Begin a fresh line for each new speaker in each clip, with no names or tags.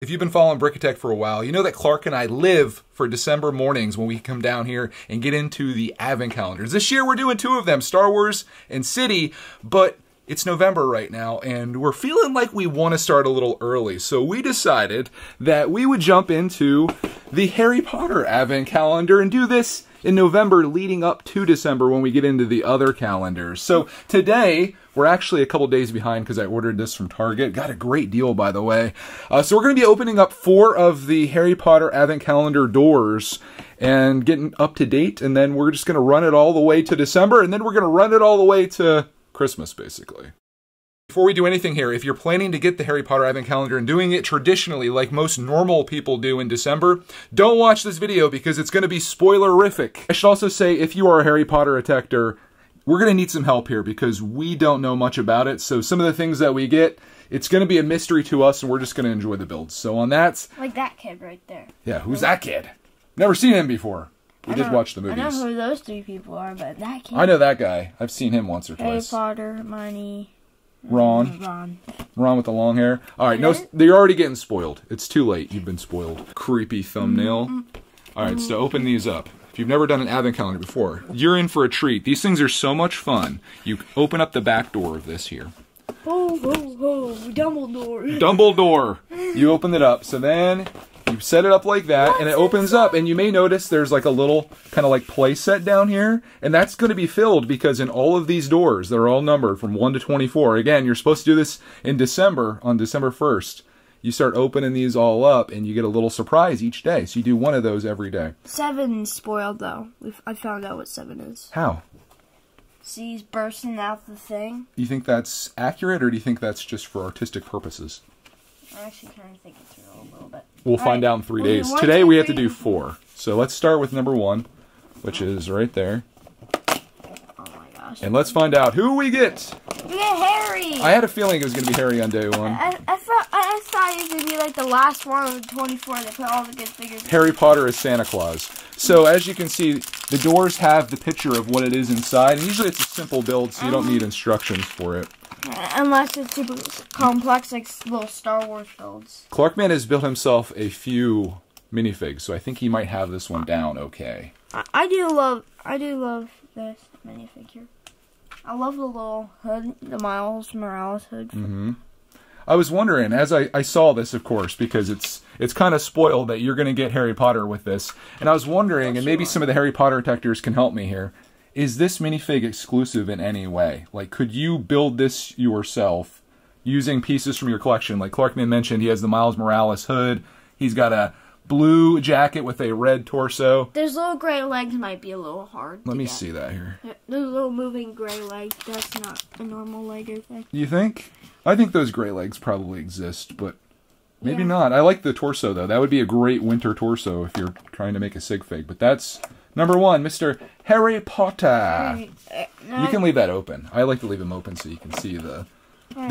If you've been following Brickitect for a while, you know that Clark and I live for December mornings when we come down here and get into the advent calendars. This year we're doing two of them, Star Wars and City, but it's November right now and we're feeling like we want to start a little early. So we decided that we would jump into the Harry Potter advent calendar and do this in November leading up to December when we get into the other calendars. So today, we're actually a couple days behind because I ordered this from Target. Got a great deal, by the way. So we're going to be opening up 4 of the Harry Potter advent calendar doors and getting up to date. And then we're just going to run it all the way to December. And then we're going to run it all the way to Christmas, basically. Before we do anything here, if you're planning to get the Harry Potter advent calendar and doing it traditionally like most normal people do in December, don't watch this video because it's going to be spoilerific. I should also say, if you are a Harry Potter detector, we're going to need some help here because we don't know much about it. So some of the things that we get, it's going to be a mystery to us and we're just going to enjoy the builds. So on that...
Like that kid right there.
Yeah, who's that kid? Never seen him before. We did watch the movies.
I know who those 3 people are, but that kid...
I know that guy. I've seen him once or
Harry
twice.
Potter, Hermione...
Ron with the long hair. Alright, no, they're already getting spoiled. It's too late. You've been spoiled. Creepy thumbnail. Alright, so open these up. If you've never done an advent calendar before, you're in for a treat. These things are so much fun. You open up the back door of this here.
Ho, ho, ho, Dumbledore.
Dumbledore! You open it up, so then you set it up like that, and it opens up, and you may notice there's like a little kind of like play set down here, and that's going to be filled because in all of these doors, they're all numbered from 1 to 24. Again, you're supposed to do this in December, on December 1st. You start opening these all up, and you get a little surprise each day, so you do one of those every day.
7's spoiled, though. I found out what 7 is.
How?
See, he's bursting out the thing.
You think that's accurate, or do you think that's just for artistic purposes?
I'm actually trying to think it through a little bit.
We'll find out in 3 days. Today we have to do 4. So let's start with number 1, which is right there.
Oh my gosh.
And let's find out who we get.
We get Harry!
I had a feeling it was going to be Harry on day 1.
I thought it was going to be like the last one of the 24 that put all the good figures in.
Harry Potter is Santa Claus. So as you can see, the doors have the picture of what it is inside. And usually it's a simple build, so you don't need instructions for it.
Unless it's super complex, like little Star Wars builds.
Clarkman has built himself a few minifigs, so I think he might have this one down okay.
I do love this minifig here. I love the little hood, the Miles Morales hood.
I was wondering, as I saw this, of course, because it's kind of spoiled that you're going to get Harry Potter with this, and I was wondering, and maybe some of the Harry Potter detectors can help me here, is this minifig exclusive in any way? Like, could you build this yourself using pieces from your collection? Like Clarkman mentioned, he has the Miles Morales hood, he's got a blue jacket with a red torso.
Those little gray legs might be a little hard.
Let me see that here.
Those little moving gray legs, that's not a normal Lego thing.
You think? I think those gray legs probably exist, but maybe not. I like the torso, though. That would be a great winter torso if you're trying to make a sig fig. But that's number 1, Mr. Harry Potter. You can leave that open. I like to leave them open so you can see the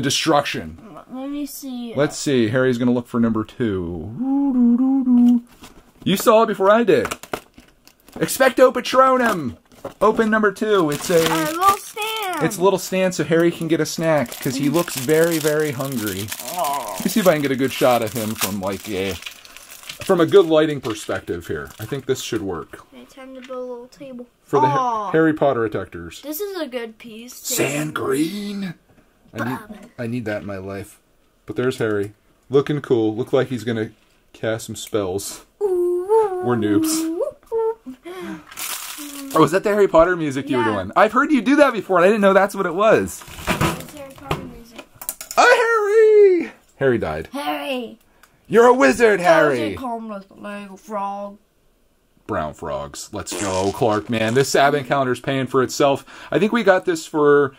destruction.
Let me see.
Let's see. Harry's going to look for number 2. You saw it before I did. Expecto Patronum. Open number 2. It's a
little stand.
It's a little stand so Harry can get a snack because he looks very, very hungry. Let me see if I can get a good shot of him from like from a good lighting perspective here. I think this should work.
Okay, time to build a little table.
For the Harry Potter detectors.
This is a good piece.
Sand green. I need that in my life. But there's Harry. Looking cool. Look like he's going to cast some spells. We're noobs. Oh, is that the Harry Potter music you were doing? I've heard you do that before, and I didn't know that's what it was.
It's Harry Potter music.
Oh, Harry! Harry died.
Harry!
You're a wizard, Harry!
Lego frog.
Brown frogs. Let's go, Clark, man. This advent calendar's paying for itself. I think we got this for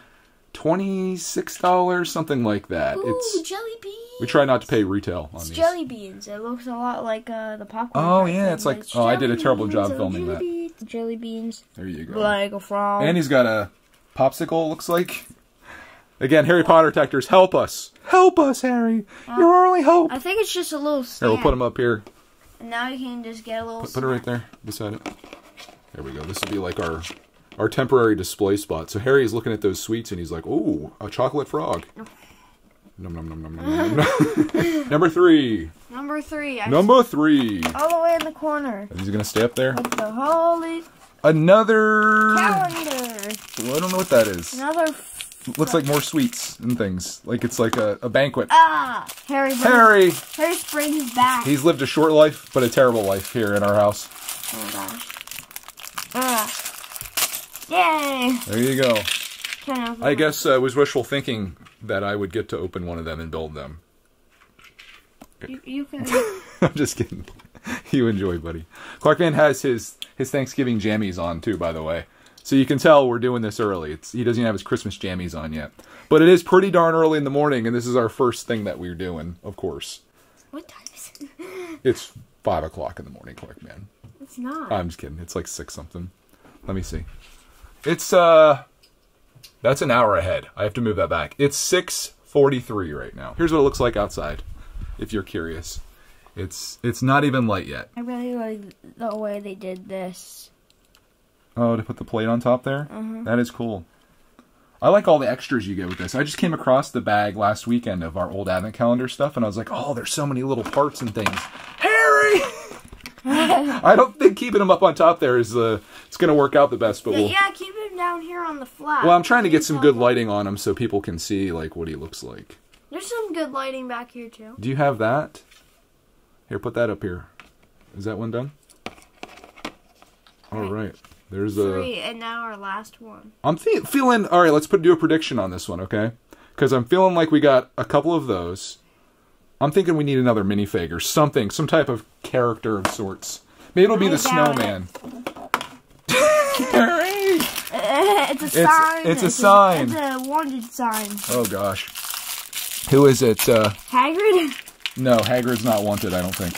$26, something like that.
Ooh,
it's
jelly beans!
We try not to pay retail on these.
Jelly beans. It looks a lot like the popcorn.
Oh, yeah, it's like... Oh, I did a terrible job filming that.
Jelly beans.
There you go.
Lego frog.
And he's got a popsicle, looks like. Again, Harry Potter detectors, help us. Help us, Harry. You're our only hope.
I think it's just a little stand.
Here, we'll put him up here.
And now you can just get a little
Put it right there, beside it. There we go. This will be like our temporary display spot. So Harry is looking at those sweets and he's like, "Ooh, a chocolate frog." Nom, nom, nom, nom, nom, nom. Number 3.
Number 3.
Number 3.
All the way in the corner.
Is he going to stay up there?
With the holy
another
calendar.
Well, I don't know what that is.
Another.
Looks like more sweets and things. Like it's like a banquet.
Ah, Harry brings back.
He's lived a short life, but a terrible life here in our house.
Oh gosh. Yay!
There you go. I guess it was wishful thinking that I would get to open one of them and build them.
You can.
I'm just kidding. You enjoy, buddy. Clarkman has his Thanksgiving jammies on too, by the way. So you can tell we're doing this early. He doesn't even have his Christmas jammies on yet. But it is pretty darn early in the morning, and this is our first thing that we're doing, of course.
What time is it?
It's 5 o'clock in the morning, Clarkman.
It's not.
I'm just kidding. It's like 6 something. Let me see. It's, that's an hour ahead. I have to move that back. It's 6:43 right now. Here's what it looks like outside, if you're curious. It's not even light yet.
I really like the way they did this.
Oh, to put the plate on top there? That is cool. I like all the extras you get with this. I just came across the bag last weekend of our old advent calendar stuff, and I was like, oh, there's so many little parts and things. Harry! I don't think keeping him up on top there is it's going to work out the best, but
yeah, keep him down here on the flat.
Well, I'm trying to get some good lighting on him so people can see like what he looks like.
There's some good lighting back here, too.
Do you have that? Here, put that up here. Is that one done? All right. There's
3, and now our last one.
I'm feeling... All right, let's do a prediction on this one, okay? Because I'm feeling like we got a couple of those. I'm thinking we need another minifig or something. Some type of character of sorts. Maybe it'll be the snowman.
It's a sign.
It's a sign.
It's a wanted sign.
Oh, gosh. Who is it?
Hagrid?
No, Hagrid's not wanted, I don't think.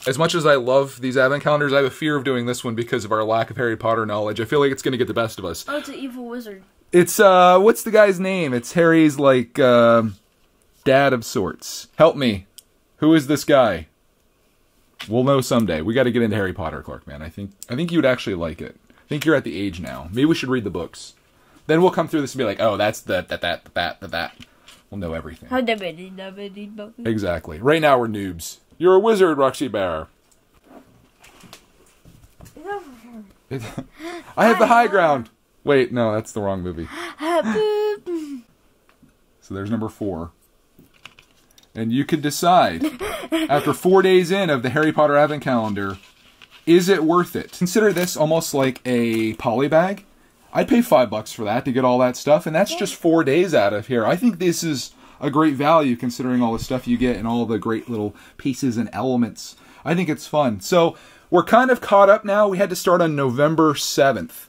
As much as I love these advent calendars, I have a fear of doing this one because of our lack of Harry Potter knowledge. I feel like it's going to get the best of us.
Oh, it's an evil wizard.
It's, what's the guy's name? It's Harry's, like, dad of sorts. Help me. Who is this guy? We'll know someday. We got to get into Harry Potter, Clarkman. I think you would actually like it. I think you're at the age now. Maybe we should read the books. Then we'll come through this and be like, oh, that's that. We'll know everything. Exactly. Right now we're noobs. You're a wizard, Roxy Bear. I have the high ground. Wait, no, that's the wrong movie. So there's number 4. And you could decide, after 4 days in of the Harry Potter Advent Calendar, is it worth it? Consider this almost like a poly bag. I'd pay $5 for that to get all that stuff, and that's just 4 days out of here. I think this is a great value considering all the stuff you get and all the great little pieces and elements. I think it's fun. So we're kind of caught up now. We had to start on November 7th.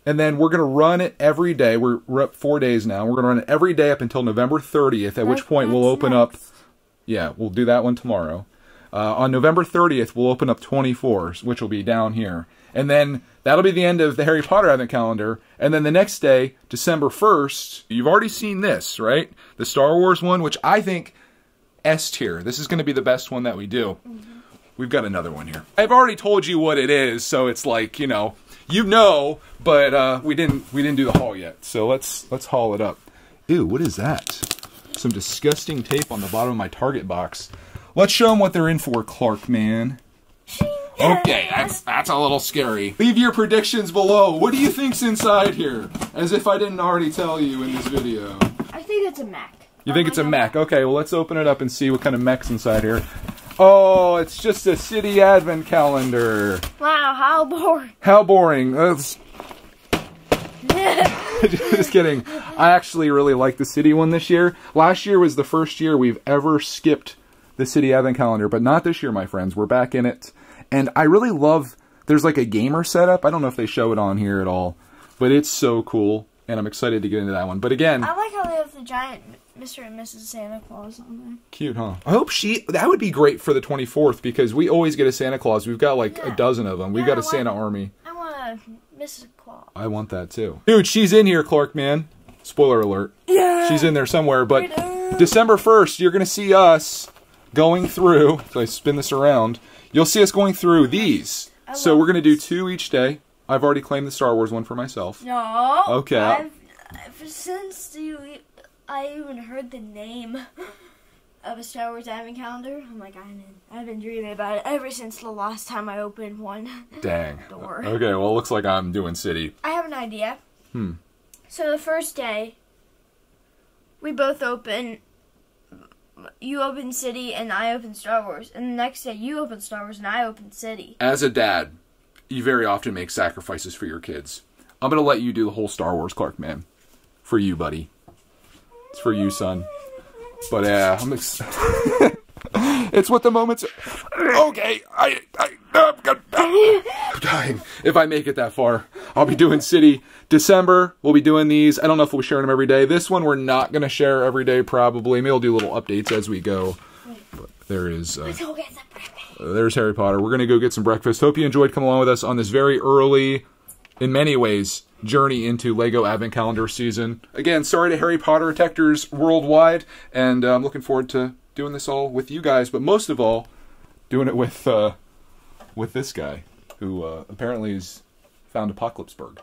And then we're going to run it every day. We're up 4 days now. We're going to run it every day up until November 30th, at which point we'll open up... Yeah, we'll do that one tomorrow. On November 30th, we'll open up 24, which will be down here. And then that'll be the end of the Harry Potter Advent Calendar. And then the next day, December 1st, you've already seen this, right? The Star Wars one, which I think S tier. This is going to be the best one that we do. We've got another one here. I've already told you what it is, so it's like, you know, but we didn't do the haul yet. So let's haul it up. Ew, what is that? Some disgusting tape on the bottom of my Target box. Let's show them what they're in for, Clarkman. Okay, that's a little scary. Leave your predictions below. What do you think's inside here? As if I didn't already tell you in this video.
I think it's a mech.
You think it's a mech? Okay, well let's open it up and see what kind of mech's inside here. Oh, it's just a city advent calendar.
Wow, how boring.
How boring. Just kidding. I actually really like the city one this year. Last year was the first year we've ever skipped the city advent calendar, but not this year, my friends. We're back in it. And I really love, there's like a gamer setup. I don't know if they show it on here at all, but it's so cool. And I'm excited to get into that one. But again,
I like how they have the giant Mr. and Mrs. Santa Claus on there.
Cute, huh? I hope that would be great for the 24th because we always get a Santa Claus. We've got like a dozen of them. We've got a Santa army.
I want a Mrs. Claus.
I want that too. Dude, she's in here, Clarkman. Spoiler alert. Yeah. She's in there somewhere, but December 1st, you're going to see us going through, if I spin this around, you'll see us going through these. So we're going to do 2 each day. I've already claimed the Star Wars one for myself.
No.
Okay.
Since you I even heard the name of a Star Wars advent calendar. I'm like, I've been dreaming about it ever since the last time I opened one.
Dang.
Door.
Okay, well, it looks like I'm doing city.
I have an idea. So the first day, we both open. You open City and I open Star Wars. And the next day, you open Star Wars and I open City.
As a dad, you very often make sacrifices for your kids. I'm going to let you do the whole Star Wars, Clark, man. For you, buddy. It's for you, son. But yeah, it's what the moments are. Okay, I'm dying. If I make it that far, I'll be doing City. December, we'll be doing these. I don't know if we'll be sharing them every day. This one we're not going to share every day, probably. Maybe we'll do little updates as we go. But there is...
Let's go get some breakfast.
There's Harry Potter. We're going to go get some breakfast. Hope you enjoyed coming along with us on this very early, in many ways, journey into LEGO Advent Calendar season. Again, sorry to Harry Potter detectors worldwide, and I'm looking forward to doing this all with you guys, but most of all, doing it with this guy, who apparently has found Apocalypseburg.